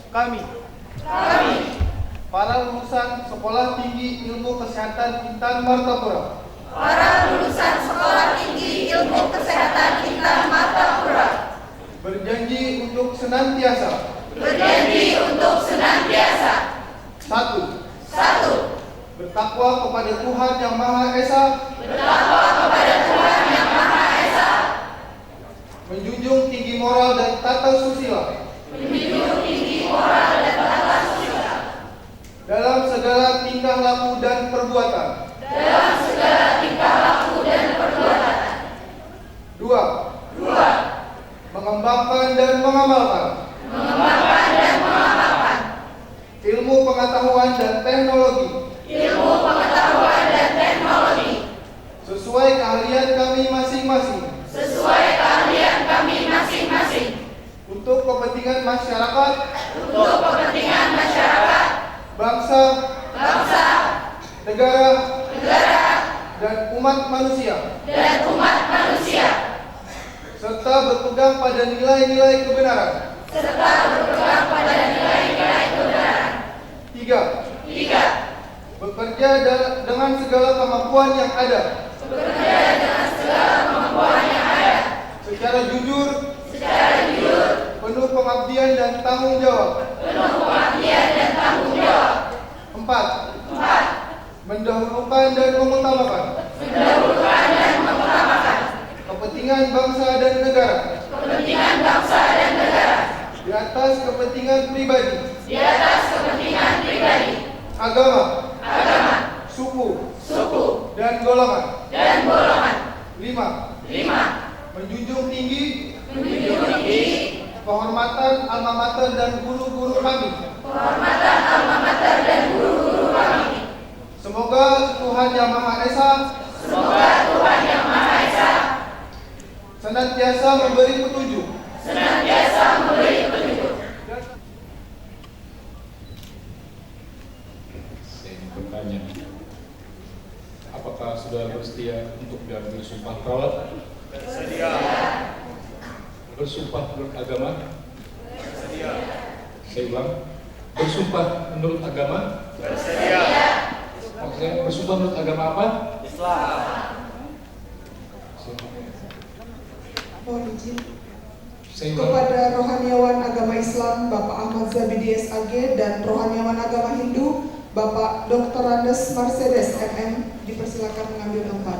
Kami para lulusan Sekolah Tinggi Ilmu Kesehatan Intan Martapura berjanji untuk senantiasa satu, bertakwa kepada Tuhan Yang Maha Esa, menjunjung tinggi moral dan tata susila dalam segala tingkah laku dan perbuatan. Dua, mengembangkan dan mengamalkan ilmu pengetahuan dan teknologi sesuai keahlian kami masing-masing untuk kepentingan masyarakat, bangsa, negara, dan umat manusia, serta berpegang pada nilai-nilai kebenaran. Tiga, bekerja dengan segala kemampuan yang ada, secara jujur, penuh pengabdian dan tanggung jawab. Empat, mendahulukan dan mengutamakan kepentingan bangsa dan negara di atas kepentingan pribadi, agama, suku, dan golongan. Lima, menjunjung tinggi kehormatan alma mater dan guru-guru kami. Semoga Tuhan Yang Maha Esa senantiasa memberi petunjuk. Saya ingin bertanya, apakah saudara bersedia untuk diambil sumpah perawat? Bersedia. Bersumpah menurut agama? Bersedia. Saya ulang, bersumpah menurut agama? Bersedia. Maksudnya bersumpah menurut agama apa? Islam. Mohon izin Saya ulang. kepada rohaniawan agama Islam Bapak Ahmad Zabidi SAG dan rohaniawan agama Hindu Bapak Dr. Randes Mercedes MM dipersilakan mengambil tempat.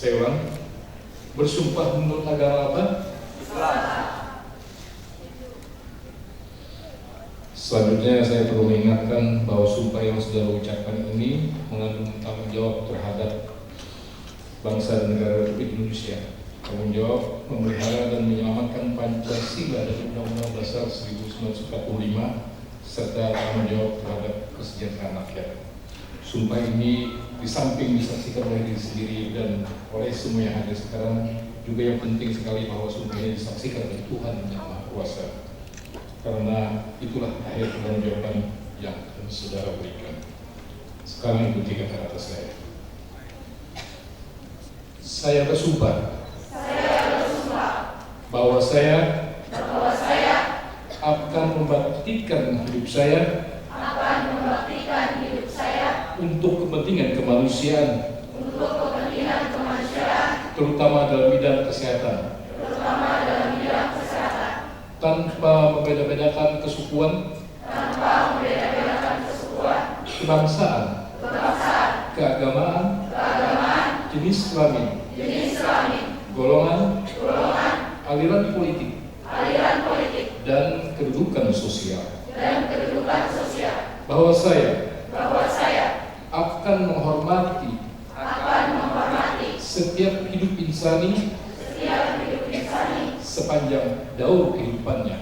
Saya ulang, bersumpah menurut agama apa? Selanjutnya saya perlu mengingatkan bahwa sumpah yang sudah ucapkan ini mengandung tanggung jawab terhadap bangsa dan negara Republik Indonesia. Tanggung jawab memelihara dan menyelamatkan Pancasila dan Undang-Undang Dasar 1945 serta tanggung jawab terhadap kesejahteraan rakyat. Sumpah ini di samping disaksikan oleh diri sendiri dan oleh semua yang ada sekarang, juga yang penting sekali bahwa sumpah ini disaksikan oleh Tuhan Yang Maha Kuasa. Karena itulah akhir pertanggungjawaban yang akan saudara berikan. Sekarang ikuti kata-kata saya. Saya bersumpah bahwa saya akan membaktikan hidup saya untuk kepentingan kemanusiaan, terutama dalam bidang kesehatan, tanpa membeda-bedakan kesukuan, kebangsaan, keagamaan, jenis kelamin, golongan, aliran politik, dan kedudukan sosial. Bahwa saya akan menghormati setiap hidup insani sepanjang daur kehidupannya.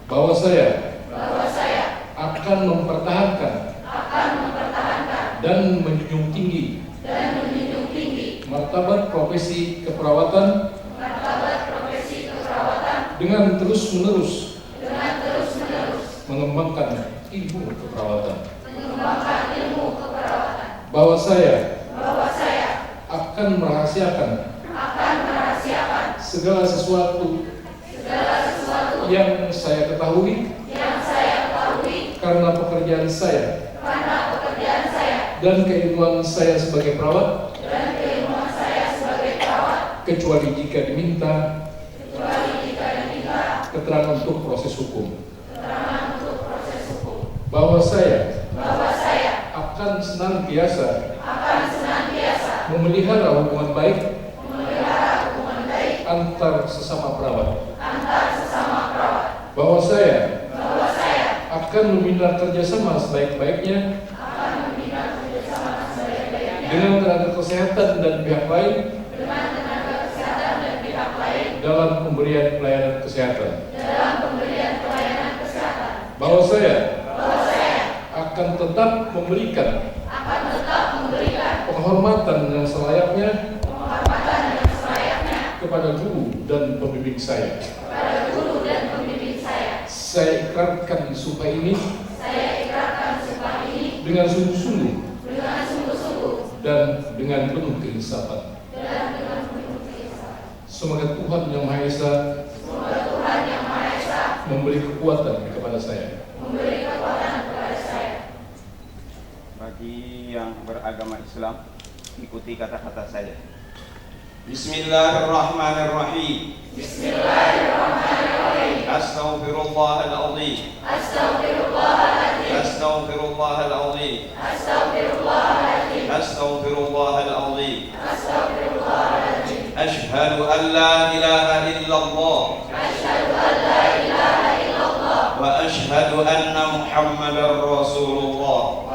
Bahwa saya akan mempertahankan dan menjunjung tinggi martabat profesi keperawatan dengan terus-menerus mengembangkan ilmu keperawatan. Bahwa saya akan merahasiakan segala sesuatu yang saya ketahui karena pekerjaan saya dan keilmuan saya sebagai perawat, kecuali jika diminta keterangan untuk proses hukum. Bahwa saya akan senantiasa memelihara hubungan baik antar sesama perawat. Bahwa saya akan membina kerjasama sebaik-baiknya dengan tenaga kesehatan dan pihak lain dalam pemberian pelayanan kesehatan. Bahwa saya akan tetap memberikan penghormatan yang selayaknya kepada guru dan pembimbing saya. Saya ikrarkan sumpah ini dengan sungguh-sungguh dan dengan penuh keinsafan. Semoga Tuhan Yang Maha Esa memberi kekuatan kepada saya. Bagi yang beragama Islam, ikuti kata-kata saya. Bismillahirrahmanirrahim. Astaghfirullahaladzim. Astaghfirullahaladzim. Astaghfirullahaladzim. Ashhadu an la ilaha illallah. Wa ashhadu anna Muhammadar Rasulullah.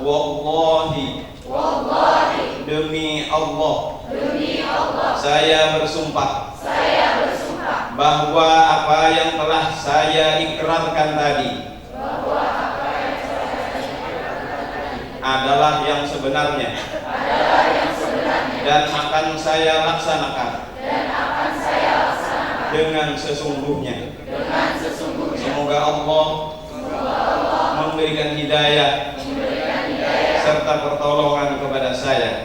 Wallahi, demi Allah, saya bersumpah bahwa apa yang telah saya ikrarkan tadi adalah yang sebenarnya dan akan saya laksanakan dengan sesungguhnya. Semoga Allah memberikan hidayah serta pertolongan kepada saya.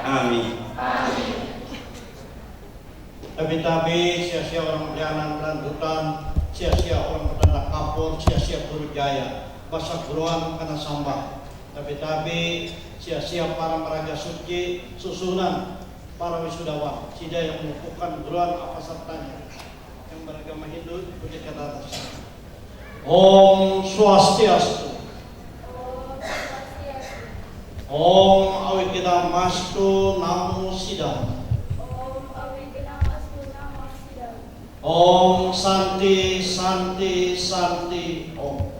Amin. Tabi-tabi, sia-sia orang perjalanan pelantutan, sia-sia orang petanda kapur, sia-sia guru jaya, basak beruang karena sambah. Tabi-tabi, sia-sia para meraja suci, susunan para wisudawan, sida yang mengukuhkan guruan apa sertanya, yang beragama Hindu ikuti kata atas. Om Swastiastu. Om Awikidamastu Namo Siddham. Om Santi Santi Santi Om.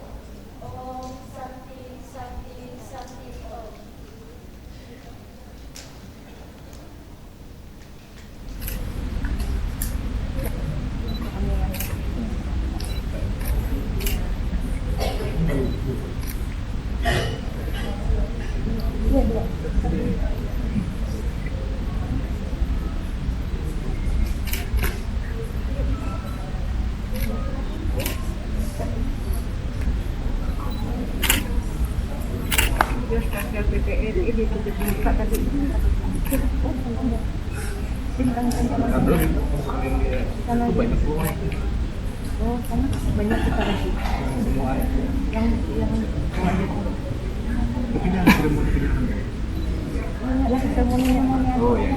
Banyak kita lagi yang lah seremoninya. Oh ya.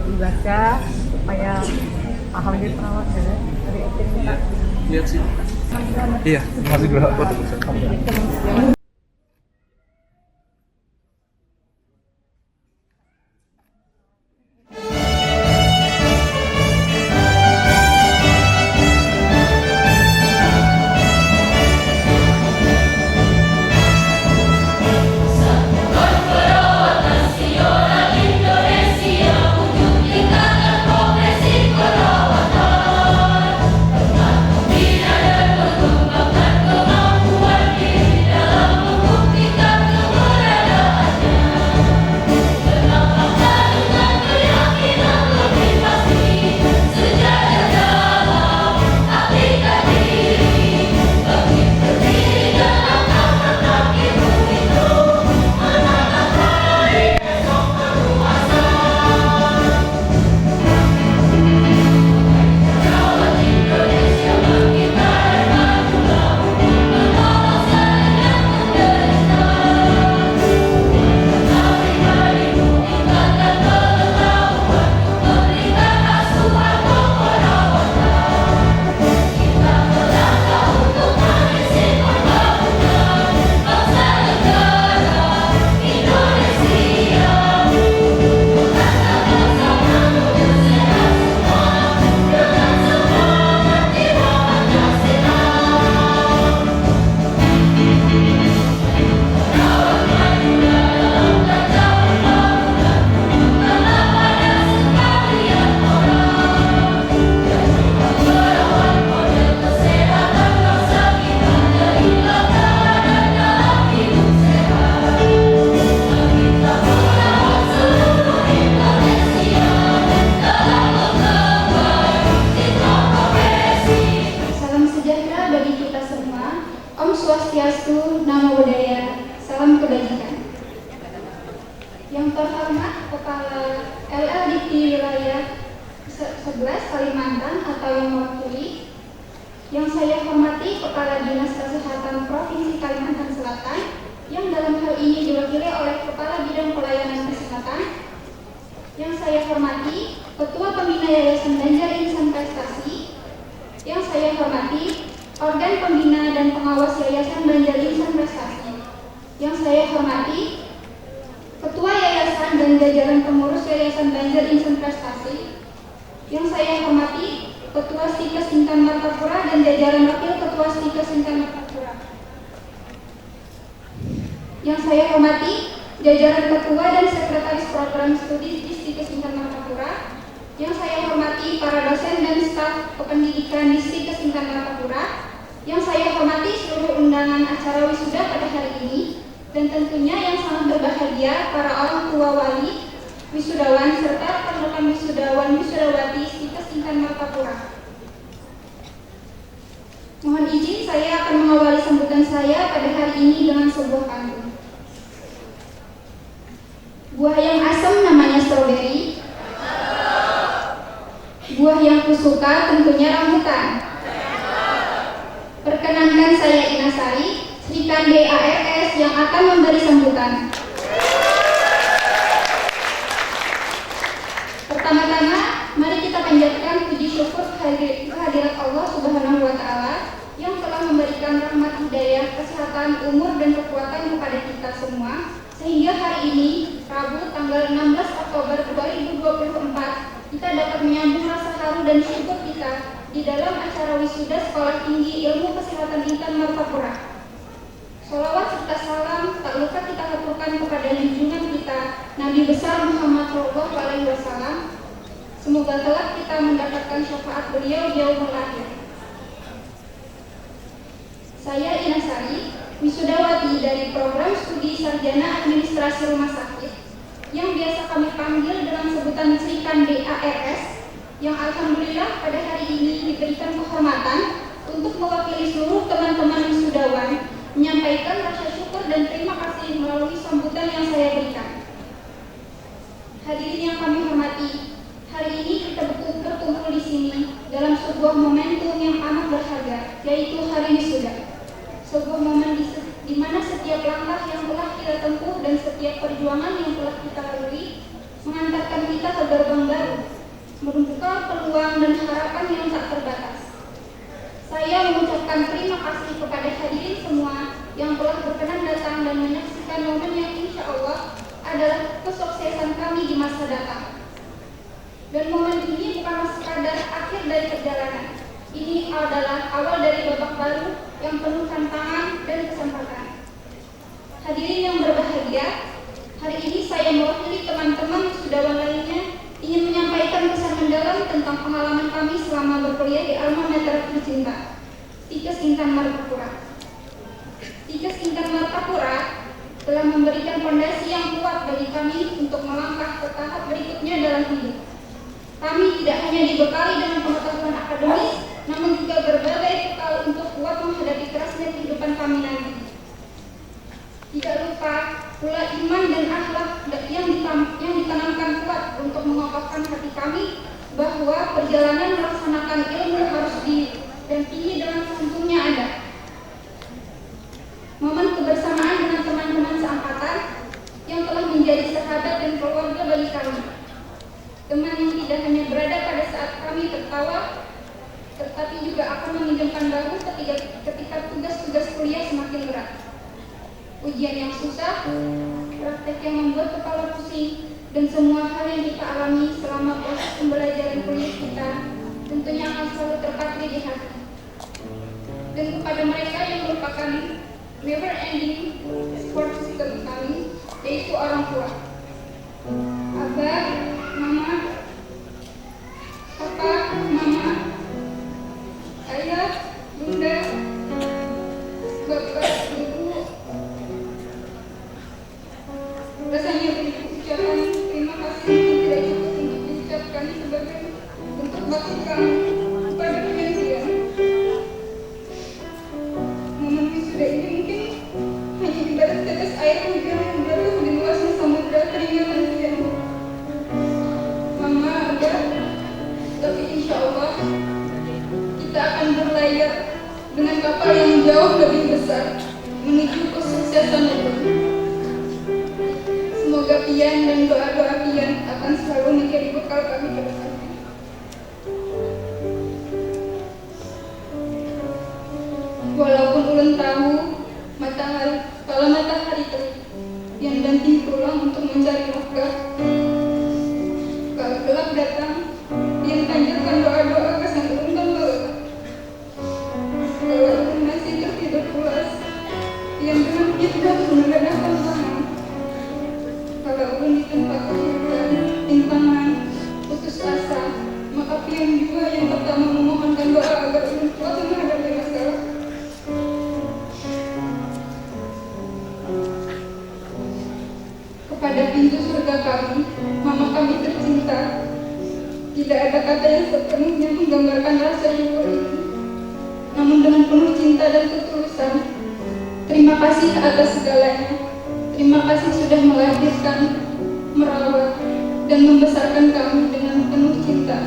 Dibaca supaya paham jadi perawat ya dari etik kita. Iya sih. Iya, masih berapa? seluruh nama budaya. Salam kebajikan. Yang terhormat Kepala LLDP Wilayah 11 Kalimantan atau yang mewakili. Yang saya hormati Kepala Dinas Kesehatan Provinsi Kalimantan Selatan yang dalam hal ini diwakili oleh Kepala Bidang Pelayanan Kesehatan. Yang saya hormati Ketua Pembina Yayasan Banjar Insan Prestasi. Yang saya hormati organ pembina dan pengawas Yayasan Banjar Insan Prestasi. Yang saya hormati Ketua Yayasan dan jajaran pengurus Yayasan Banjar Insan Prestasi. Yang saya hormati Ketua Stikes Intan Martapura dan jajaran wakil Ketua Stikes Intan Martapura. Yang saya hormati jajaran Ketua dan Sekretaris Program Studi di Stikes Intan Martapura. Yang saya hormati para dosen dan staf kependidikan di Stikes Intan Martapura. Yang saya hormati seluruh undangan acara wisuda pada hari ini. Dan tentunya yang sangat berbahagia para orang tua wali, wisudawan, serta rekan wisudawan wisudawati Stikes Intan Martapura. Mohon izin saya akan mengawali sambutan saya pada hari ini dengan sebuah pantun. Buah yang asam namanya stroberi. Buah yang kusuka tentunya rambutan. Perkenankan saya Inasari, Sri Kandi ARS yang akan memberi sambutan. Pertama-tama, mari kita panjatkan puji syukur kehadirat Allah Subhanahu wa Ta'ala yang telah memberikan rahmat hidayah, kesehatan, umur, dan kekuatan kepada kita semua, sehingga hari ini, Rabu tanggal 16 Oktober 2024, kita dapat menyambung rasa haru dan syukur kita di dalam acara wisuda Sekolah Tinggi Ilmu Kesehatan Intan Martapura. Sholawat serta salam tak lupa kita haturkan kepada junjungan kita Nabi besar Muhammad SAW. Semoga kelak kita mendapatkan syafaat beliau di yaumul akhir. Saya Inasari, wisudawati dari program studi Sarjana Administrasi Rumah Sakit yang biasa kami panggil dengan sebutan Sri Kandi ARS, yang alhamdulillah pada hari ini diberikan kehormatan untuk mewakili seluruh teman-teman wisudawan menyampaikan rasa syukur dan terima kasih melalui sambutan yang saya berikan. Hadirin yang kami hormati, hari ini kita berkumpul di sini dalam sebuah momentum yang amat berharga, yaitu Hari Wisuda. Sebuah momen di mana setiap langkah yang telah kita tempuh dan setiap perjuangan yang telah kita lalui mengantarkan kita ke gerbang baru, membuka peluang dan harapan yang tak terbatas. Saya mengucapkan terima kasih kepada hadirin semua yang telah berkenan datang dan menyaksikan momen yang insya Allah adalah kesuksesan kami di masa datang. Dan momen ini bukanlah sekadar akhir dari perjalanan. Ini adalah awal dari babak baru yang penuh tantangan dan kesempatan. Hadirin yang berbahagia, hari ini saya mewakili teman-teman wisudawan lainnya ingin menyampaikan pesan mendalam tentang pengalaman kami selama berkuliah di alma mater tercinta, Stikes Intan Martapura. Stikes Intan Martapura telah memberikan fondasi yang kuat bagi kami untuk melangkah ke tahap berikutnya dalam hidup. Kami tidak hanya dibekali dengan pengetahuan akademis, namun juga berbagai bekal untuk kuat menghadapi kerasnya kehidupan kami nanti. Tidak lupa pula iman dan akhlak yang ditanamkan kuat untuk mengokohkan hati kami bahwa perjalanan melaksanakan ilmu harus didampingi dengan santunnya ada. Momen kebersamaan dengan teman-teman seangkatan yang telah menjadi sahabat dan keluarga bagi kami. Teman yang tidak hanya berada pada saat kami tertawa, tetapi juga akan meminjamkan bahu ketika tugas-tugas kuliah semakin berat. Ujian yang susah, praktek yang membuat kepala pusing, dan semua hal yang kita alami selama proses pembelajaran kuliah kita tentunya akan selalu terpatri di hati. Dan kepada mereka yang merupakan never ending support system kami, yaitu orang tua, abah, mama, papa, mama, ayah, bunda, bapak, ibu. Rasanya ucapan terima kasih itu tidak cukup untuk diucapkan sebagai bentuk bakti kami kepada kalian. Momen wisuda ini mungkin menuju kesuksesan hidup. Semoga pian dan doa-doa pian akan selalu menjadi bekal kami ke depannya. Walaupun ulun tahu kalau matahari terik, pian banting tulang untuk mencari nafkah. Kalau gelap datang, pian panjatkan doa-doa ke sang ulun pembawa. Kalau ulun masih tertidur pulas, pian dengan hikmat menengadahkan tangan. Kalau ulun di tempat kesulitan, rintangan, putus asa, maka pian juga yang pertama memohonkan doa agar ulun kuat menghadapi masalah. Kepada pintu surga kami, mama kami tercinta, tidak ada kata yang sepenuhnya menggambarkan rasa syukur ini. Namun dengan penuh cinta dan ketulusan, terima kasih atas segalanya. Terima kasih sudah melahirkan, merawat, dan membesarkan kami dengan penuh cinta.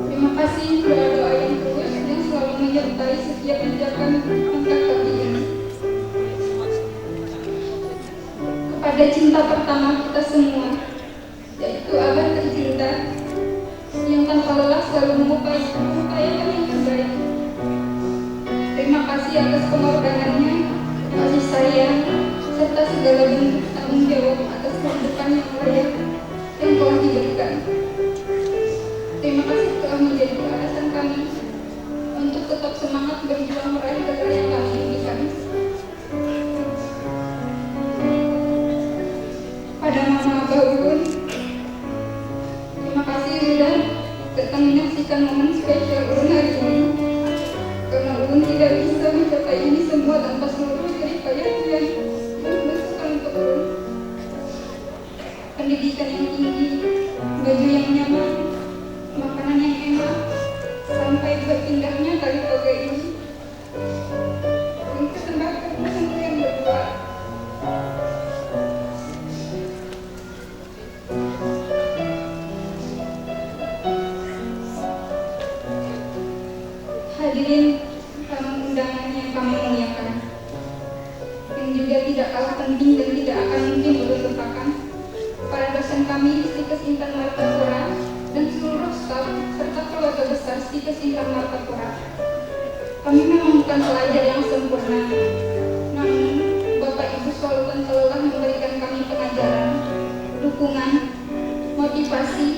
Terima kasih doa-doa yang tulus yang selalu menyertai setiap pijakan langkah kami ini. Kepada cinta pertama kita semua, yaitu abah tercinta, yang tanpa lelah selalu mengupayakan yang terbaik. Terima kasih atas pengorbanannya, kasih sayang, serta segala bentuk tanggung jawab atas kehidupan yang layak yang telah diberikan. Terima kasih telah menjadi alasan kami untuk tetap semangat berjuang meraih gelar yang kami impikan. Pada mama abah ulun, terima kasih sudah datang menyaksikan momen spesial ulun hari ini. Karena ulun tidak bisa mencapai ini semua tanpa seluruh jerih payah yang dilakukan untuk ulun. Pendidikan yang tinggi, baju yang nyaman, makanan yang enak, sampai berpindahnya tali toga ini. Ulun kesempatan untuk yang berdua. Hadirin tamu undangan yang kami muliakan, yang juga tidak kalah penting dan tidak akan mungkin ulun lupakan, para dosen kami di Stikes Intan Martapura dan seluruh staf serta keluarga besar Stikes Intan Martapura. Kami memang bukan pelajar yang sempurna, namun Bapak Ibu selalu dan lelah memberikan kami pengajaran, dukungan, motivasi,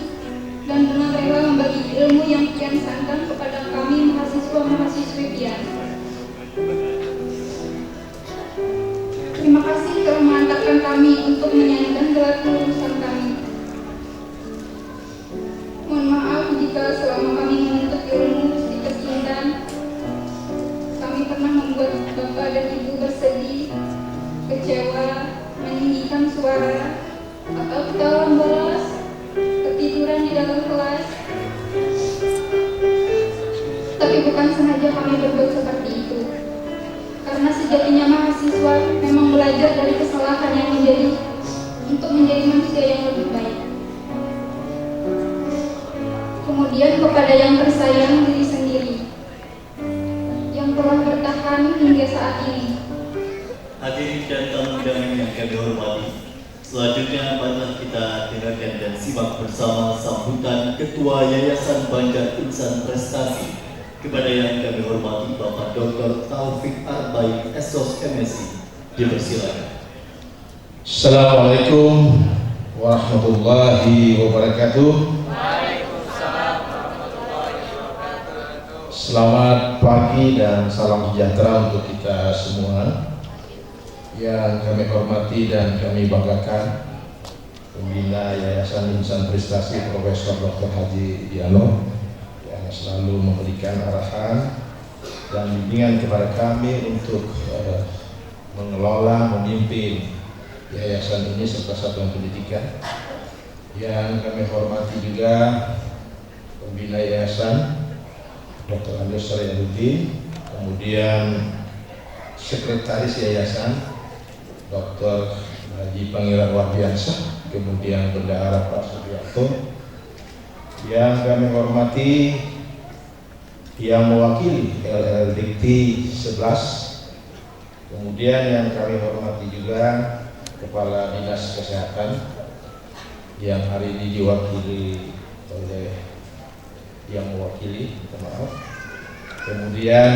dan dengan rela membagi ilmu yang kian santang kepada kami mahasiswa-mahasiswi pian. Terima kasih telah mengantarkan kami untuk menyandang gelar kelulusan kami. Mohon maaf jika selama kami menuntut ilmu Stikes Intan, kami pernah membuat Bapak dan Ibu bersedih, kecewa, meninggikan suara, atau ketawa bolos, ketiduran di dalam kelas. Tapi bukan sengaja kami berbuat seperti itu. Karena sejatinya mahasiswa memang belajar dari kesalahan yang untuk menjadi manusia yang lebih baik. Kemudian kepada yang tersayang diri sendiri, yang telah bertahan hingga saat ini. Hadirin dan tamu undangan yang kami hormati, selanjutnya marilah kita dengarkan dan simak bersama sambutan Ketua Yayasan Banjar Insan Prestasi kepada yang kami hormati Bapak Dr. Taufik Arbaik, SOS MSc. Dipersilakan. Assalamualaikum warahmatullahi wabarakatuh. Selamat pagi dan salam sejahtera untuk kita semua. Yang kami hormati dan kami banggakan, Pembina Yayasan Insan Prestasi Profesor Dr. Haji Diano yang selalu memberikan arahan dan bimbingan kepada kami untuk mengelola, memimpin yayasan ini serta satuan pendidikan. Yang kami hormati juga Pembina Yayasan Dr. Andes Saryadudin, kemudian Sekretaris Yayasan Dr. Haji Pangeran Warbiansa, kemudian Bendahara Pak Sugiarto. Yang kami hormati yang mewakili LL Dikti 11 Kemudian yang kami hormati juga Kepala Dinas Kesehatan yang hari ini diwakili oleh yang mewakili, minta maaf. Kemudian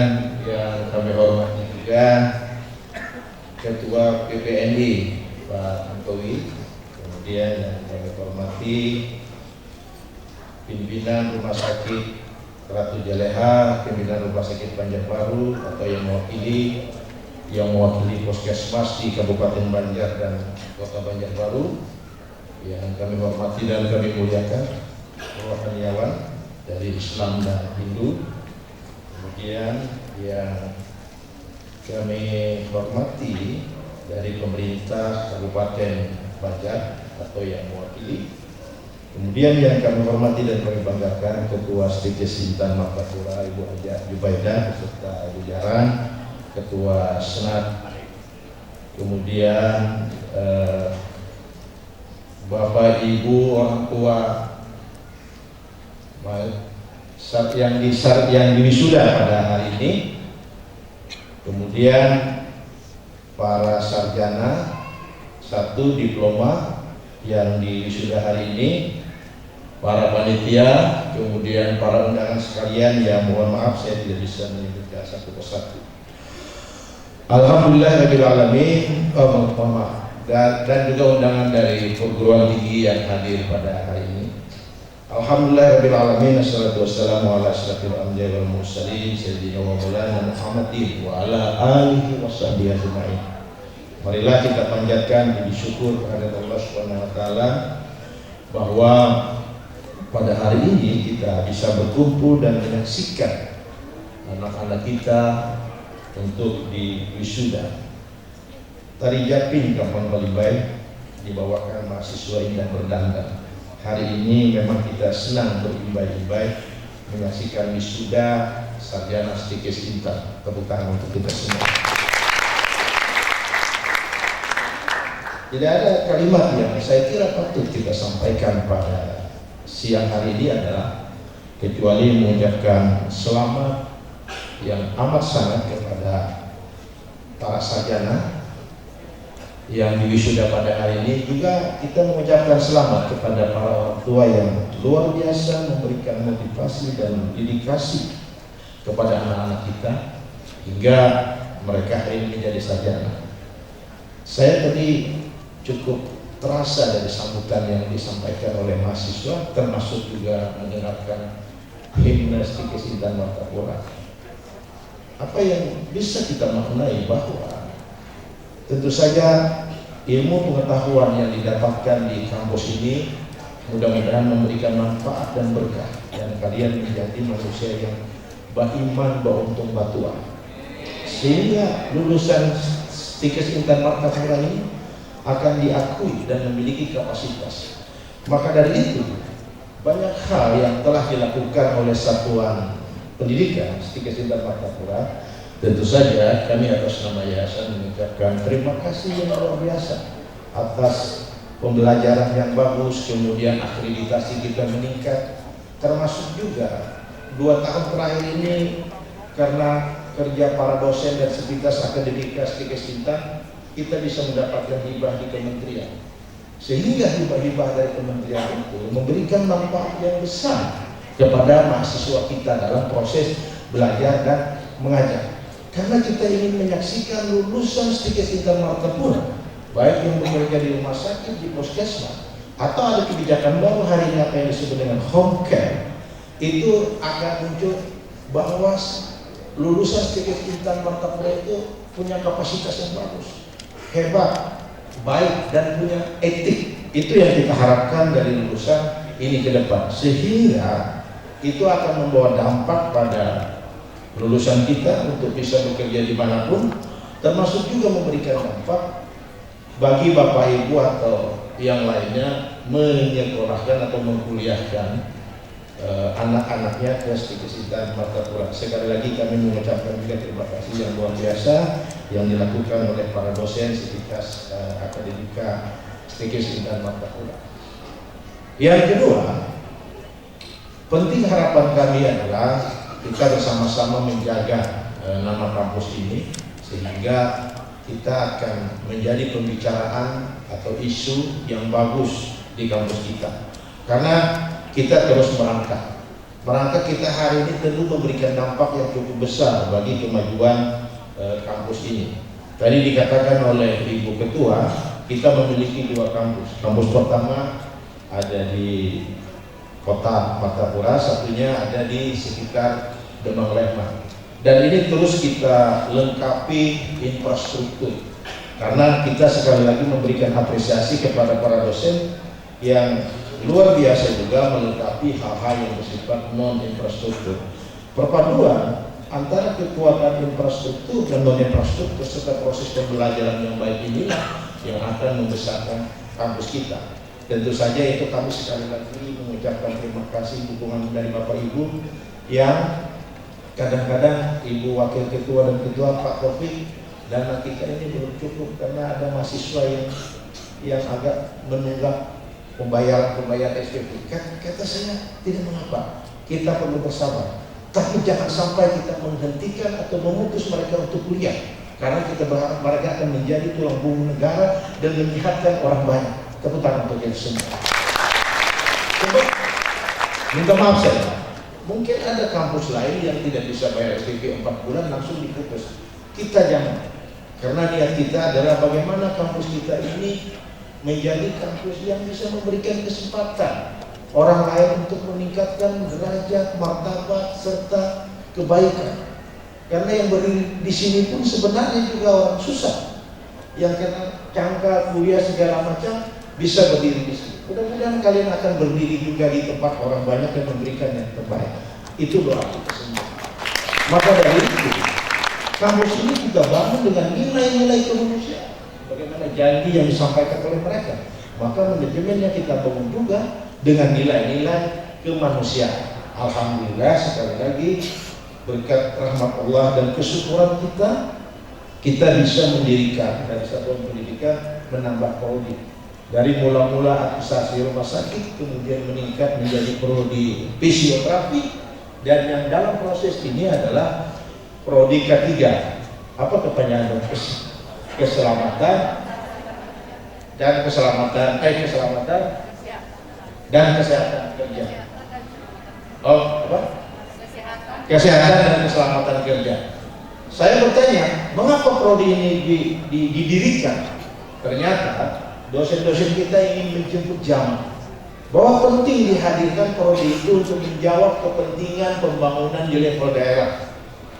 yang kami hormati juga Ketua PPNI Pak Antowi. Kemudian yang kami hormati pimpinan Rumah Sakit Ratu Jaleha, pimpinan Rumah Sakit Banjarbaru atau yang mewakili Puskesmas di Kabupaten Banjar dan Kota Banjarbaru, yang kami hormati dan kami muliakan rohaniawan dari Islam dan Hindu. Kemudian yang kami hormati dari pemerintah Kabupaten Banjar atau yang mewakili. Kemudian yang kami hormati dan kami banggakan Ketua STIKES Intan Martapura Ibu Haja Jubaidah beserta jajaran, Ketua Senat, kemudian Bapak Ibu orang tua yang diwisuda pada hari ini, kemudian para sarjana 1 diploma yang diwisuda hari ini, para panitia, kemudian para undangan sekalian yang mohon maaf saya tidak bisa menyebutkan satu persatu. Alhamdulillah alamin, dan juga undangan dari perguruan tinggi yang hadir pada hari ini. Alhamdulillah alamin, assalatu wassalamu ala asyrafil anbiya'i wal mursalin sayyidina wa maulana Muhammadin wa ala alihi washabbihi ajma'in. Marilah kita panjatkan puji syukur kepada Allah Subhanahu wa taala bahwa pada hari ini kita bisa berkumpul dan menyaksikan anak-anak kita untuk diwisuda. Tari Japin Kampung Balibai dibawakan mahasiswa Indah Berdanggang. Hari ini memang kita senang berimbai-imbai menyaksikan wisuda sarjana STIKES Intan. Tepuk tangan untuk kita semua. Tidak ada kalimat yang saya kira patut kita sampaikan pada siang hari ini adalah kecuali mengucapkan selamat yang amat sangat kepada para sarjana yang diwisuda pada hari ini. Juga kita mengucapkan selamat kepada para orang tua yang luar biasa memberikan motivasi dan dedikasi kepada anak-anak kita hingga mereka hari ini menjadi sarjana. Saya tadi cukup terasa dari sambutan yang disampaikan oleh mahasiswa, termasuk juga mendengarkan himne STIKES Intan Martapura. Apa yang bisa kita maknai bahwa tentu saja ilmu pengetahuan yang didapatkan di kampus ini mudah-mudahan memberikan manfaat dan berkah, dan kalian menjadi manusia yang beriman beruntung batuan, sehingga lulusan STIKES Intan Martapura ini akan diakui dan memiliki kapasitas. Maka dari itu banyak hal yang telah dilakukan oleh satuan pendidikan STIKES Intan Martapura. Tentu saja kami atas nama yayasan mengucapkan terima kasih yang luar biasa atas pembelajaran yang bagus, kemudian akreditasi kita meningkat, termasuk juga 2 tahun terakhir ini karena kerja para dosen dan sivitas akademika STIKES Intan, kita bisa mendapatkan hibah di kementerian, sehingga hibah-hibah dari kementerian itu memberikan manfaat yang besar kepada mahasiswa kita dalam proses belajar dan mengajar. Karena kita ingin menyaksikan lulusan STIKES Intan Martapura, baik yang bekerja di rumah sakit, di puskesmas, atau ada kebijakan baru hari ini apa yang disebut dengan home care, itu akan muncul bahwa lulusan STIKES Intan Martapura itu punya kapasitas yang bagus, hebat, baik, dan punya etik. Itu yang kita harapkan dari lulusan ini ke depan, sehingga itu akan membawa dampak pada lulusan kita untuk bisa bekerja dimanapun, termasuk juga memberikan dampak bagi Bapak Ibu atau yang lainnya menyekolahkan atau mengkuliahkan anak-anaknya ke STIKES Intan Martapura. Sekali lagi kami mengucapkan juga terima kasih yang luar biasa yang dilakukan oleh para dosen sivitas akademika STIKES Intan Martapura. Yang kedua, penting harapan kami adalah kita bersama-sama menjaga nama kampus ini sehingga kita akan menjadi pembicaraan atau isu yang bagus di kampus kita. Karena kita terus merangkak. Merangkak kita hari ini tentu memberikan dampak yang cukup besar bagi kemajuan kampus ini. Tadi dikatakan oleh Ibu Ketua, kita memiliki 2 kampus. Kampus pertama ada di Kota Martapura, satunya ada di sekitar Demang Lembang. Dan ini terus kita lengkapi infrastruktur. Karena kita sekali lagi memberikan apresiasi kepada para dosen yang luar biasa juga melengkapi hal-hal yang bersifat non-infrastruktur. Perpaduan antara kekuatan infrastruktur dan non-infrastruktur serta proses pembelajaran yang baik inilah yang akan membesarkan kampus kita. Tentu saja itu kami sekali lagi mengucapkan terima kasih dukungan dari Bapak Ibu yang kadang-kadang Ibu Wakil Ketua dan Ketua Pak Taufik dana kita ini belum cukup karena ada mahasiswa yang agak menunggak pembayaran SPP. Kata saya tidak mengapa, kita perlu bersabar. Tapi jangan sampai kita menghentikan atau memutus mereka untuk kuliah, karena kita berharap mereka akan menjadi tulang punggung negara dan menyehatkan orang banyak. Tepuk tangan untuk kita semua. Coba, minta maaf saya, mungkin ada kampus lain yang tidak bisa bayar SPP 4 bulan langsung diputus. Kita jangan, karena niat kita adalah bagaimana kampus kita ini menjadi kampus yang bisa memberikan kesempatan orang lain untuk meningkatkan derajat, martabat, serta kebaikan. Karena yang berdiri di sini pun sebenarnya juga orang susah, yang kena cangkal, kuliah segala macam bisa berdiri di sini. Mudah-mudahan kalian akan berdiri juga di tempat orang banyak dan memberikan yang terbaik. Itu doa kita semua. Maka dari itu, kampus ini kita bangun dengan nilai-nilai kemanusiaan. Bagaimana janji yang disampaikan oleh mereka. Maka manajemennya kita bangun juga dengan nilai-nilai kemanusiaan. Alhamdulillah sekali lagi berkat rahmat Allah dan kesyukuran kita bisa mendirikan dari satuan pendidikan menambah prodi. Dari mula-mula administrasi rumah sakit kemudian meningkat menjadi prodi fisioterapi, dan yang dalam proses ini adalah prodi K3. Apa kepanjangan? Keselamatan dan kesehatan kerja. Oh, apa? Kesehatan dan keselamatan kerja. Saya bertanya, mengapa prodi ini didirikan? Ternyata dosen-dosen kita ingin menjemput zaman bahwa penting dihadirkan prodi itu untuk menjawab kepentingan pembangunan di level daerah.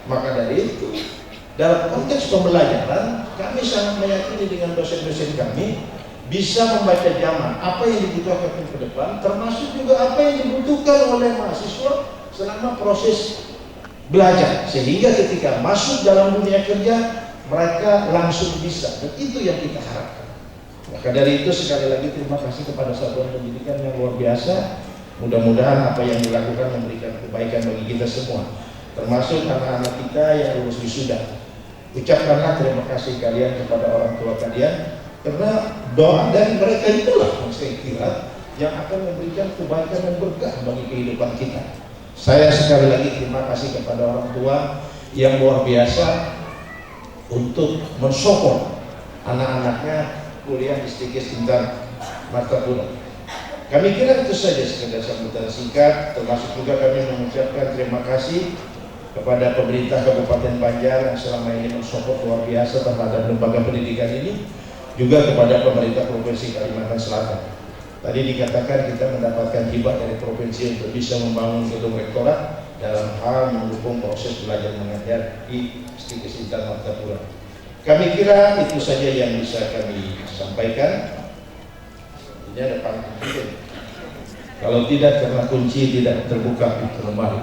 Maka dari itu, dalam konteks pembelajaran, kami sangat meyakini dengan dosen-dosen kami bisa membaca zaman, apa yang dibutuhkan ke depan, termasuk juga apa yang dibutuhkan oleh mahasiswa selama proses belajar, sehingga ketika masuk dalam dunia kerja mereka langsung bisa, dan itu yang kita harapkan. Maka dari itu sekali lagi terima kasih kepada satuan pendidikan yang luar biasa. Mudah-mudahan apa yang dilakukan memberikan kebaikan bagi kita semua, termasuk anak-anak kita yang lulus wisuda. Ucapkanlah terima kasih kalian kepada orang tua kalian, karena doa dari mereka itulah yang saya kira yang akan memberikan kebaikan dan berkah bagi kehidupan kita. Saya sekali lagi terima kasih kepada orang tua yang luar biasa untuk mensupport anak-anaknya kuliah di STIKIS Intan Martapura. Kami kira itu saja sekedar sambutan singkat, termasuk juga kami mengucapkan terima kasih kepada pemerintah Kabupaten Banjar yang selama ini mensupport luar biasa terhadap lembaga pendidikan ini, juga kepada pemerintah Provinsi Kalimantan Selatan. Tadi dikatakan kita mendapatkan hibah dari provinsi untuk bisa membangun gedung rektorat dalam hal mendukung proses belajar mengajar di STIKIS Intan Martapura. Kami kira itu saja yang bisa kami sampaikan. Ini ada panggung. Kalau tidak karena kunci tidak terbuka pintu lemari.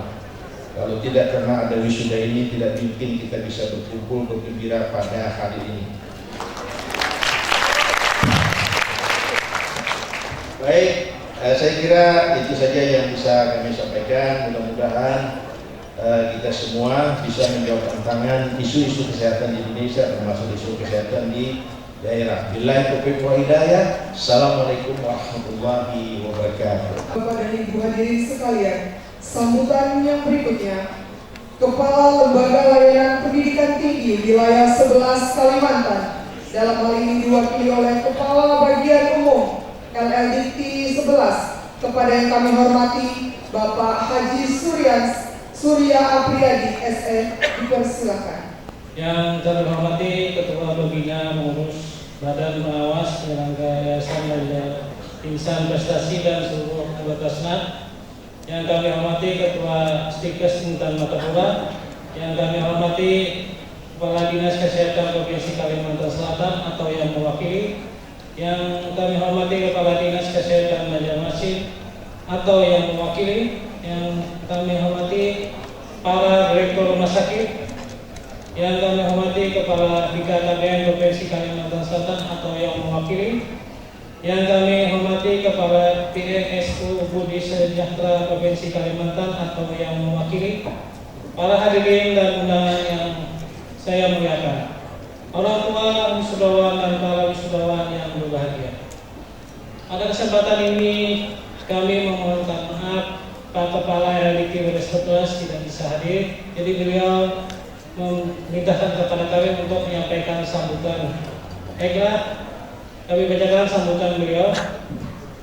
Kalau tidak karena ada wisuda ini, tidak mungkin kita bisa berkumpul bergembira pada hari ini. Baik, saya kira itu saja yang bisa kami sampaikan. Mudah-mudahan kita semua bisa menjawab tantangan isu-isu kesehatan di Indonesia, termasuk isu kesehatan di daerah. Billahi taufiq wal hidayah. Assalamualaikum warahmatullahi wabarakatuh. Bapak dan Ibu hadirin sekalian, sambutan yang berikutnya Kepala Lembaga Layanan Pendidikan Tinggi Wilayah 11 Kalimantan, dalam hal ini diwakili oleh Kepala Bagian Umum LLDT 11, kepada yang kami hormati Bapak Haji Surya Apriyadi SE, dipersilakan. Yang kami hormati Ketua Pembina Pengurus Badan Pengawas Penyelenggara Yayasan Insan Prestasi dan seluruh anggota Senat. Yang kami hormati Ketua Stikes Intan Matapura. Yang kami hormati Kepala Dinas Kesehatan Provinsi Kalimantan Selatan atau yang mewakili. Yang kami hormati Kepala Dinas Kesehatan Banjarmasin atau yang mewakili. Yang kami hormati para direktur rumah sakit. Yang kami hormati Kepala BKKBN Provinsi Kalimantan Selatan atau yang mewakili. Yang kami hormati Kepala PSU Budi Sejahtera Provinsi Kalimantan atau yang mewakili. Para hadirin dan undangan yang saya muliakan, orang tua, wisudawan dan para wisudawan yang berbahagia. Pada kesempatan ini kami memohonkan maaf Pak Kepala LDT 11 tidak bisa hadir, jadi beliau memintakan kepada kami untuk menyampaikan sambutan. Baiklah, kami bacakan sambutan beliau.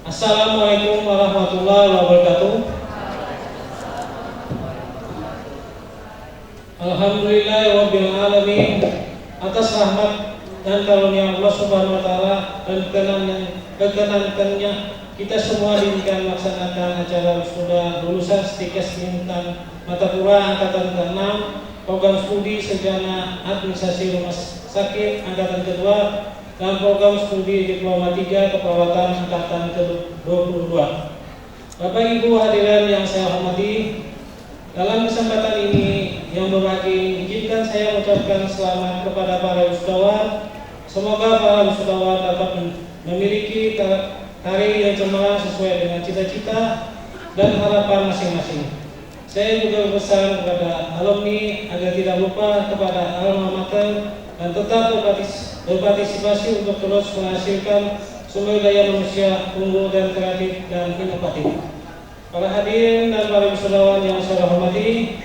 Assalamualaikum warahmatullahi wabarakatuh. Alhamdulillahirabbil alamin, atas rahmat dan karunia Allah Subhanahu wa taala dan kekenangannya kita semua diberikan melaksanakan acara wisuda lulusan Stikes Intan Matapura angkatan ke-6, program studi Sarjana Administrasi Rumah Sakit angkatan kedua dan program studi Diploma 3 Keperawatan angkatan ke-22. Bapak Ibu hadirin yang saya hormati, dalam kesempatan ini yang berbahagia, izinkan saya mengucapkan selamat kepada para wisudawan. Semoga para wisudawan dapat memiliki karir yang cemerlang sesuai dengan cita-cita dan harapan masing-masing. Saya juga berpesan kepada alumni agar tidak lupa kepada alma mater dan tetap berpartisipasi untuk terus menghasilkan sumber daya manusia unggul dan kreatif dan inovatif. Para hadirin dan para wisudawan yang saya hormati,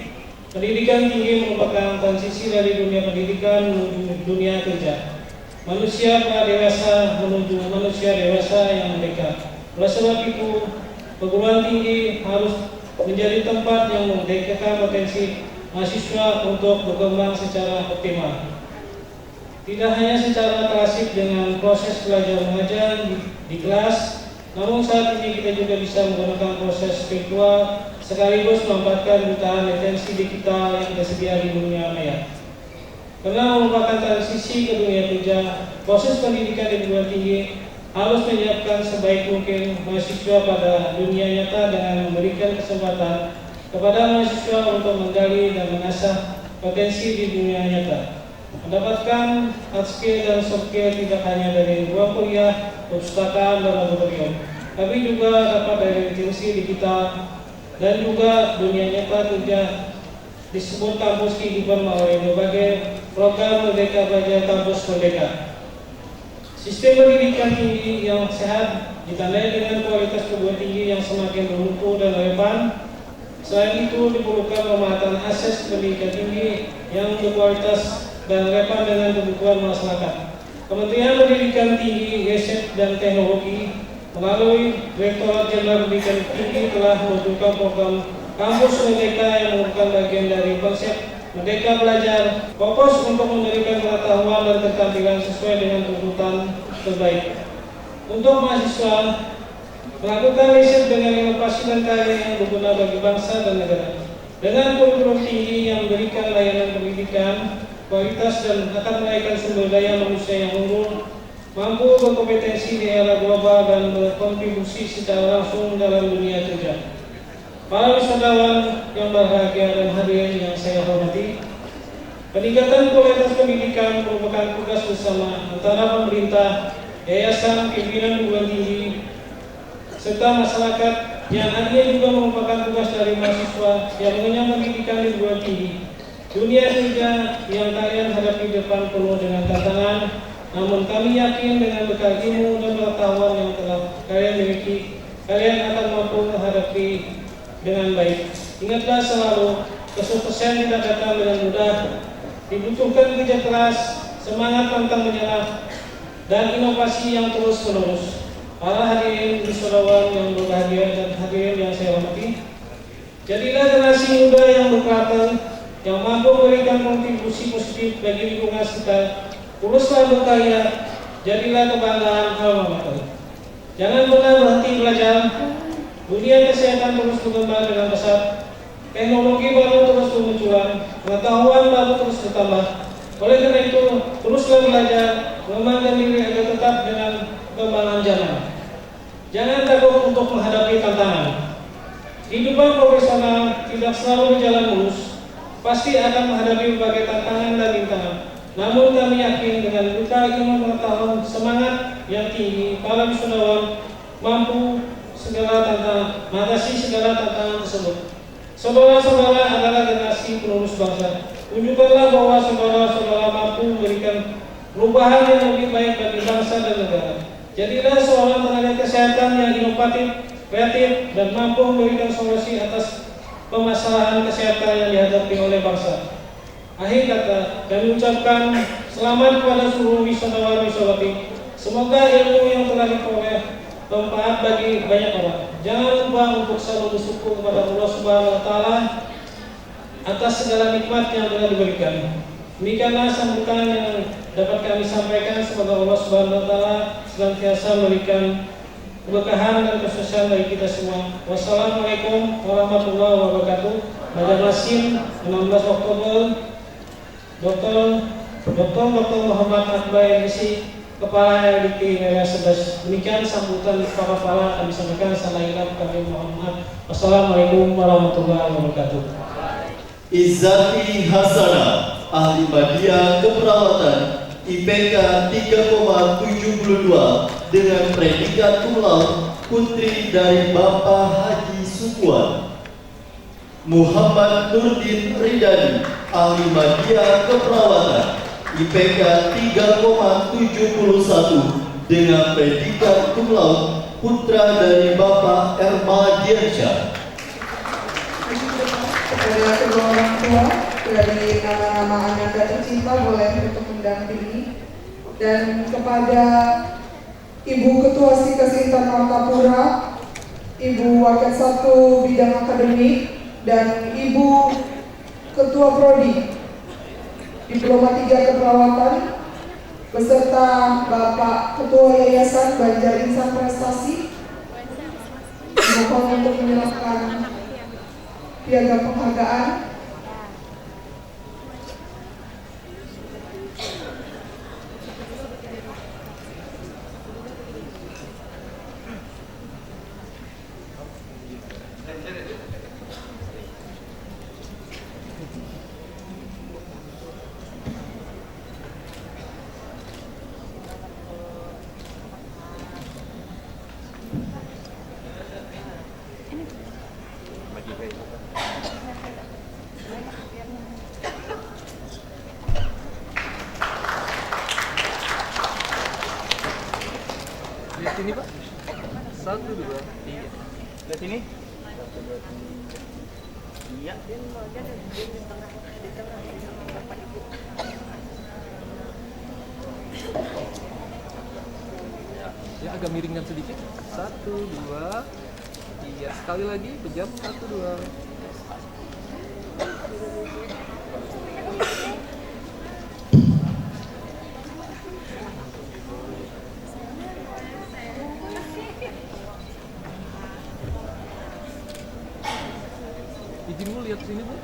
pendidikan tinggi merupakan transisi dari dunia pendidikan menuju dunia kerja. Manusia dewasa menuju manusia dewasa yang merdeka. Oleh sebab itu, perguruan tinggi harus menjadi tempat yang memerdekakan potensi mahasiswa untuk berkembang secara optimal. Tidak hanya secara klasik dengan proses belajar mengajar di kelas, namun saat ini kita juga bisa menggunakan proses virtual sekaligus memanfaatkan jutaan retensi digital yang tersedia di dunia maya. Karena merupakan transisi ke dunia kerja, proses pendidikan di perguruan tinggi harus menyiapkan sebaik mungkin mahasiswa pada dunia nyata dengan memberikan kesempatan kepada mahasiswa untuk menggali dan mengasah potensi di dunia nyata. Mendapatkan hard skill dan soft skill tidak hanya dari ruang kuliah, perpustakaan, dan laboratorium, tapi juga dapat dari retensi digital dan juga dunia nyata kerja disebut kampus kehidupan melalui berbagai program Merdeka Belajar Kampus Merdeka. Sistem pendidikan tinggi yang sehat ditandai dengan kualitas perguruan tinggi yang semakin bermutu dan relevan. Selain itu diperlukan pemahaman akses pendidikan tinggi yang berkualitas dan relevan dengan kebutuhan masyarakat. Kementerian Pendidikan Tinggi, Riset dan Teknologi melalui Direktorat Jenderal Pendidikan Tinggi telah meluncurkan program Kampus Merdeka yang merupakan bagian dari konsep Merdeka Belajar, fokus untuk memberikan pengetahuan dan keterampilan sesuai dengan tuntutan terbaik. Untuk mahasiswa, melakukan riset dengan inovasi dan karya yang berguna bagi bangsa dan negara. Dengan kurikulum tinggi yang memberikan layanan pendidikan, kualitas dan akan melahirkan sumber daya manusia yang unggul, mampu berkompetensi di era global dan berkontribusi secara langsung dalam dunia kerja. Para wisudawan yang berbahagia dan hadirin yang saya hormati, peningkatan kualitas pendidikan merupakan tugas bersama antara pemerintah, yayasan, pimpinan perguruan tinggi, serta masyarakat yang akhirnya juga merupakan tugas dari mahasiswa yang mengenyam pendidikan di perguruan tinggi. Dunia kerja yang kalian hadapi depan penuh dengan tantangan, namun kami yakin dengan bekal ilmu dan pengetahuan yang telah kalian miliki, kalian akan mampu menghadapi dengan baik. Ingatlah selalu kesuksesan tidak datang dengan mudah. Dibutuhkan kerja keras, semangat pantang menyerah, dan inovasi yang terus menerus. Para hadirin wisudawan yang berbahagia dan hadirin yang saya hormati, jadilah generasi muda yang berkarakter, yang mampu memberikan kontribusi positif bagi lingkungan sekitar. Teruslah berkarya, jadilah kebanggaan alma mater. Jangan pernah berhenti belajar. Dunia kesehatan terus berkembang dengan pesat. Teknologi baru terus bermunculan, pengetahuan baru terus bertambah. Oleh karena itu, teruslah belajar, mengembangkan diri agar tetap dengan perkembangan zaman. Jangan takut untuk menghadapi tantangan. Kehidupan profesional tidak selalu berjalan mulus, pasti akan menghadapi berbagai tantangan dan rintangan. Namun kami yakin dengan kita ilmu pengetahuan, semangat yang tinggi, para wisudawan mampu mengatasi segala tantangan tersebut. Saudara-saudara adalah generasi penerus bangsa. Tunjukkanlah bahwa saudara-saudara mampu memberikan perubahan yang lebih baik bagi bangsa dan negara. Jadilah seorang tenaga kesehatan yang inovatif, kreatif, dan mampu memberikan solusi atas permasalahan kesehatan yang dihadapi oleh bangsa. Akhir kata, kami ucapkan selamat kepada seluruh wisatawan-wisawati. Semoga ilmu yang telah diperoleh bermanfaat bagi banyak orang. Jangan lupa untuk selalu bersyukur kepada Allah Subhanahu wa Ta'ala atas segala nikmat yang telah diberikan. Demikianlah sambutan yang dapat kami sampaikan. Semoga Allah Subhanahu wa Ta'ala senantiasa memberikan keberkahan dan kesuksesan bagi kita semua. Wassalamualaikum warahmatullahi wabarakatuh. Banjarmasin, 16 Oktober, Dr. Muhammad Akbar MSc, Kepala LDT Wilayah 11. Demikian sambutan para kami sampaikan. Assalamualaikum warahmatullahi wabarakatuh. Wassalamualaikum warahmatullahi wabarakatuh. Izzati Hasanah, ahli media keperawatan, IPK 3,72 dengan predikat cum laude, putri dari Bapak Haji Sukuan. Muhammad Nurdin Ridani, ahli media keperawatan, IPK 3,71 dengan predikat cum laude, putra dari Bapak Ermadiansyah. Kepada kedua orang tua, dari nama-nama Ananda tercinta boleh untuk mendampingi, dan kepada Ibu Ketua Sikas Intan Martapura, Ibu Wakil 1 Bidang Akademik, dan Ibu Ketua Prodi Diploma 3 Keperawatan, beserta Bapak Ketua Yayasan Banjar Insan Prestasi, mohon untuk menyerahkan piagam penghargaan. Lihat sini Pak. 1, 2, 3. Lihat sini. Iya. Ya agak miringkan sedikit. 1, 2, 3. Sekali lagi pejam. 1, 2. Izin dulu lihat sini Bu.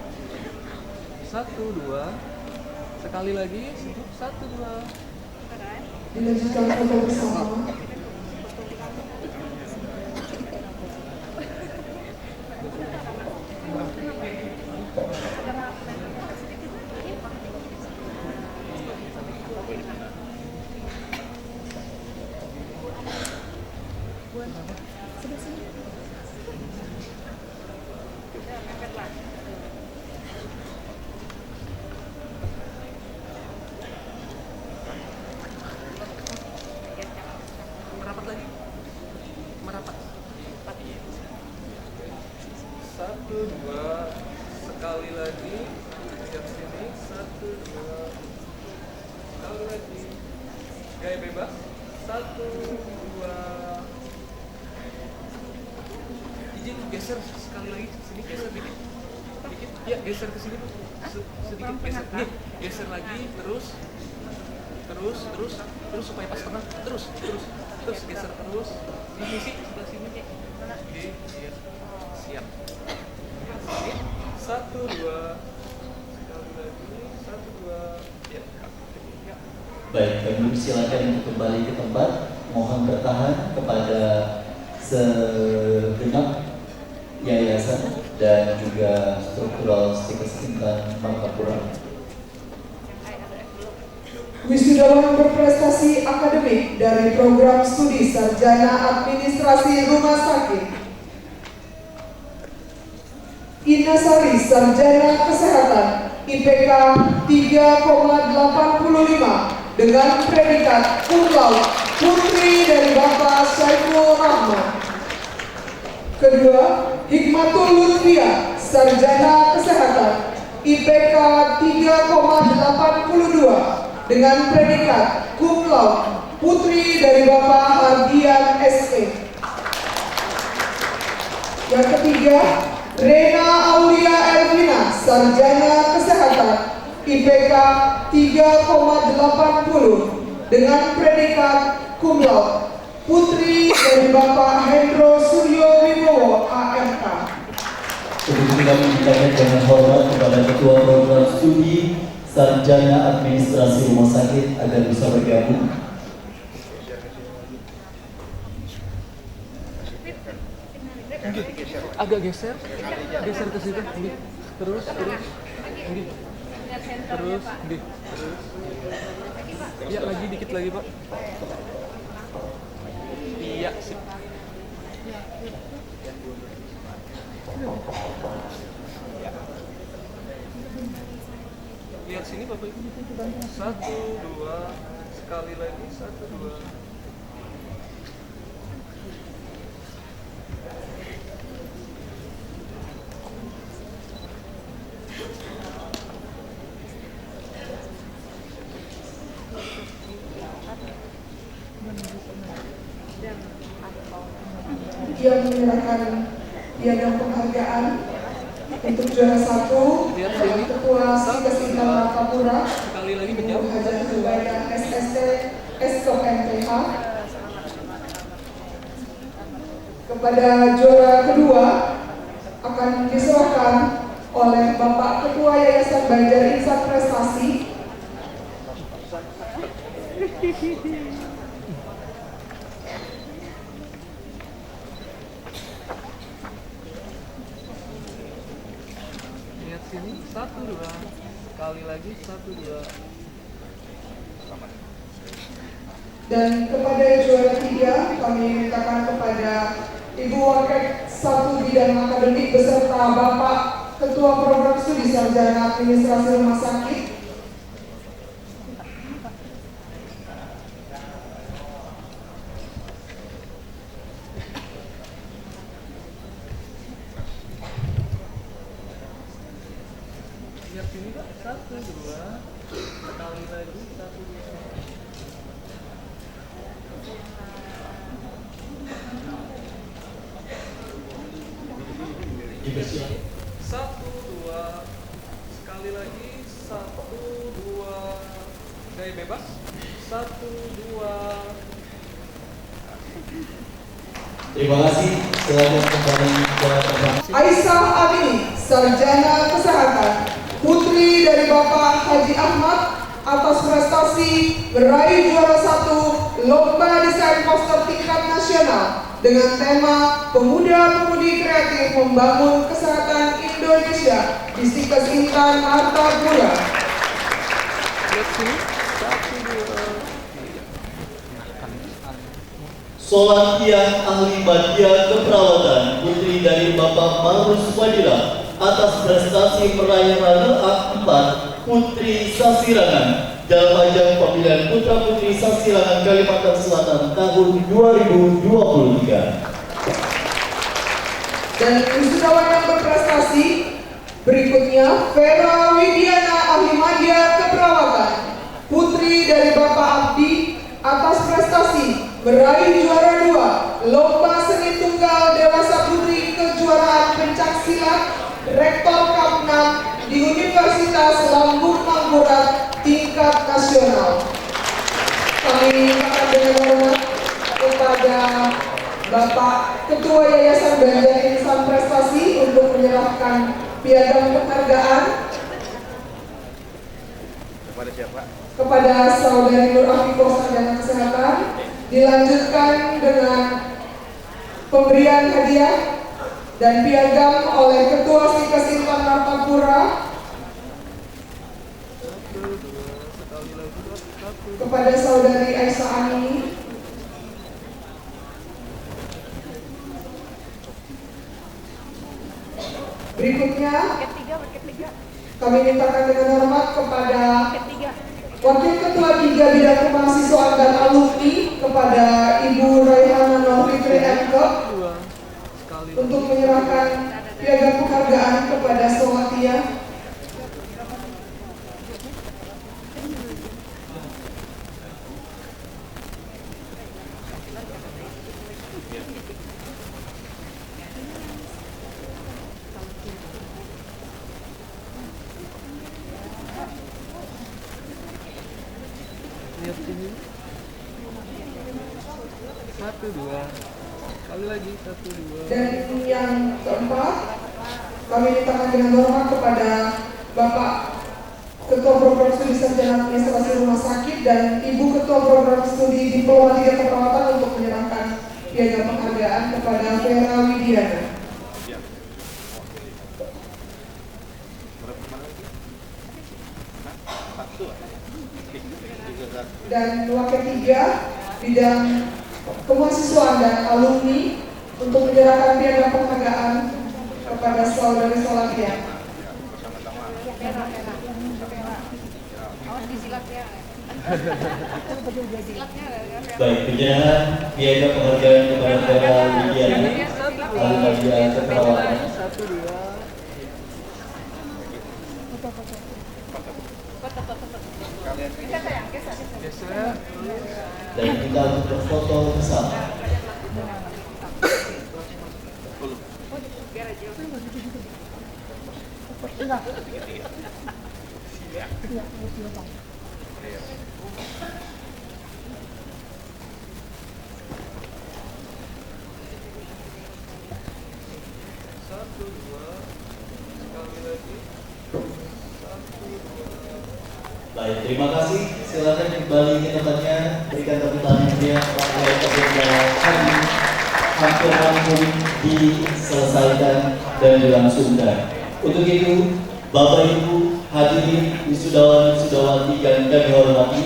1, 2. Sekali lagi. 1, 2. Dilanjutkan foto bersama. Merapat lagi. Merapat. 1, 2. Sekali lagi. lagi, lihat sini, 1, 2, sekali lagi, gaya bebas, 1, 2, izin geser sekali lagi, sini geser dikit, ya geser ke sini, sedikit geser, nih, geser lagi, terus supaya pas tengah, terus geser terus, sini sih, sebelah sini, oke, siap. 1, 2, sekali lagi, 1, 2, ya. Baik, kami silakan untuk kembali ke tempat. Mohon bertahan kepada segenap yayasan dan juga struktural stikes intan Martapura. Wisudawan berprestasi akademik dari program studi sarjana administrasi rumah sakit. Ina Sari, sarjana kesehatan, IPK 3,85 dengan predikat cum laude, putri dari Bapak Syaiful Rahman. Kedua, Hikmatul Lutfia, sarjana kesehatan, IPK 3,82 dengan predikat cum laude, putri dari Bapak Hardian SE. Yang ketiga, Rena Aulia Ervina, sarjana kesehatan, IPK 3,80 dengan predikat cum laude, putri dari Bapak Hendro Suryo Wibowo AMK. Kemudian kami ucapkan dengan hormat kepada Ketua Program Studi Sarjana Administrasi Rumah Sakit agar bisa bergabung. Agak geser ke situ, terus, ya lagi dikit lagi Pak. Iya sip. Lihat sini Bapak Ibu. 1, 2, sekali lagi, 1, 2. Yang menyerahkan piagam penghargaan untuk juara 1 adalah Ketua Stikes Intan Martapura, Ibu Hajar Zubaida SST Eskop MPH. Kepada juara kedua akan diserahkan oleh Bapak Ketua Yayasan Banjar Insan Prestasi. Lihat sini, 1, 2, sekali lagi, 1, 2. Dan kepada juara 3 kami mintakan kepada Ibu Wakil 1 Bidang Akademik beserta Bapak Ketua Program Studi Sarjana Administrasi Rumah Sakit. Lihat sini Pak, 1, 2, sekali lagi, 1, 2. Dipersilakan. 1, 2, sekali lagi, 1, 2, gaya bebas, 1, 2. Terima kasih. Silakan kembali ke tempat. Aisyah Amini, sarjana kesehatan, putri dari Bapak Haji Ahmad, atas prestasi meraih juara 1 Lomba Desain Poster tingkat nasional dengan tema Pemuda-Pemudi Kreatif Membangun Kesehatan Indonesia di Stikes Intan Martapura. Lihat sini, 1, 2. Solatian Ahli Badia Keperawatan, putri dari Bapak Marus Fadilah, atas prestasi meraih runner-up 4 Putri Sasirangan dalam ajang pemilihan Putra Putri Sasirangan Kalimantan Selatan tahun 2023. Dan wisudawan yang berprestasi Berikutnya, Vera Widiana Ahli Madya Keperawatan, putri dari Bapak Abdi, atas prestasi meraih juara 2 Lomba Seni Tunggal Dewasa Putri Kejuaraan Pencak Silat Rektor Kapnan di Universitas Lambung Mangkurat tingkat nasional. Kami akan dengan hormat kepada Bapak Ketua Yayasan Banjar Insan Prestasi untuk menyerahkan piagam penghargaan Kepada siapa? kepada Saudari Nur Afifah Sarjana Kesehatan. Dilanjutkan dengan pemberian hadiah dan piagam oleh Ketua Sikes Intan Martapura kepada Saudari Aisyah Ani. Berikutnya kami mintakan dengan hormat kepada Wakil Ketua 3 Bidang Kemahasiswaan dan Alumni kepada Ibu Raihana Nur Fitri MK untuk menyerahkan piagam penghargaan kepada Sowatia. Lihat sini. 1, 2. Kali lagi 1, 2. Dan yang keempat, kami mintakan dengan hormat kepada Bapak Ketua Program Studi Sarjana Administrasi Rumah Sakit dan Ibu Ketua Program Studi Diploma 3 Keperawatan untuk menyerahkan piagam penghargaan kepada Vera Widiana. Dan wakil 3 Bidang Kemahasiswaan dan Alumni untuk menyerahkan piagam penghargaan kepada Saudari Sowatia. Baik, penyerahan piagam penghargaan kepada Vera Widiana Ahli Madya Keperawatan. 1, 2. Geser. Dan kita untuk berfoto bersama. Baik, terima kasih. Silakan kembali ke tempatnya. Berikan tepuk tangan yang meriah kepada kami. Hampir rampung diselesaikan dan dilangsungkan. Untuk itu, Bapak Ibu hadirin wisudawan wisudawati yang kami hormati,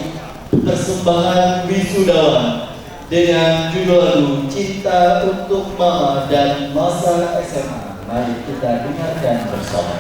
persembahan wisudawan dengan judul lagu Cinta Untuk Mama dan Masa SMA. Mari kita dengarkan bersama.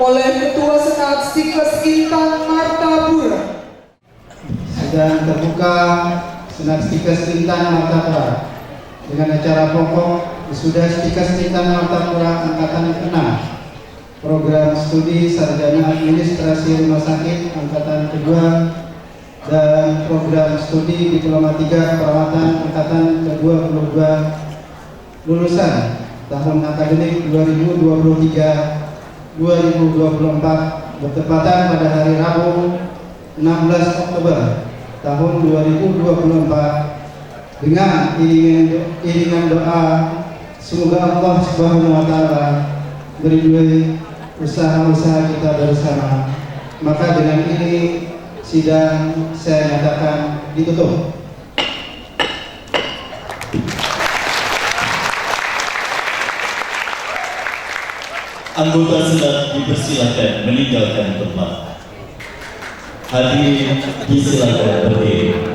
oleh Ketua Senat Stikes Intan Martapura. Sedang terbuka Senat Stikes Intan Martapura dengan acara pokok wisuda Stikes Intan Martapura angkatan 6, program studi sarjana administrasi rumah sakit angkatan kedua, dan program studi diploma 3 perawatan angkatan ke-22 lulusan tahun akademik 2023-2024 bertepatan pada hari Rabu 16 Oktober tahun 2024 dengan iringan doa semoga Allah Subhanahu wa taala meridhoi usaha-usaha kita bersama. Maka dengan ini sidang saya nyatakan ditutup. Anggota Senat dipersilakan meninggalkan tempat. Hadirin disilakan berdiri.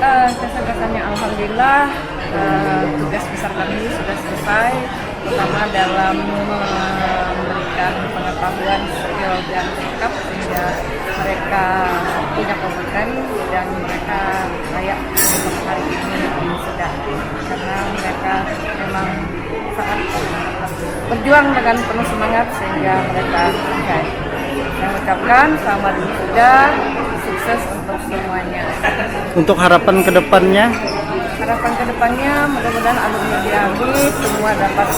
Kesempatannya alhamdulillah tugas besar kami sudah selesai, terutama dalam memberikan pengetahuan skill dan lengkap sehingga mereka punya kompeten dan mereka layak untuk hari ini sudah, karena mereka memang sangat berjuang dengan penuh semangat sehingga mereka selesai. Saya ucapkan selamat wisuda, sukses untuk semuanya. Untuk harapan kedepannya? Harapan kedepannya mudah-mudahan alumni diambil semua dapat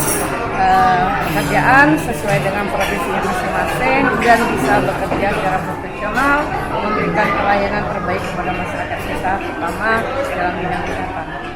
pekerjaan sesuai dengan profesinya masing-masing dan bisa bekerja secara profesional, memberikan pelayanan terbaik kepada masyarakat kita, terutama dalam bidang kesehatan.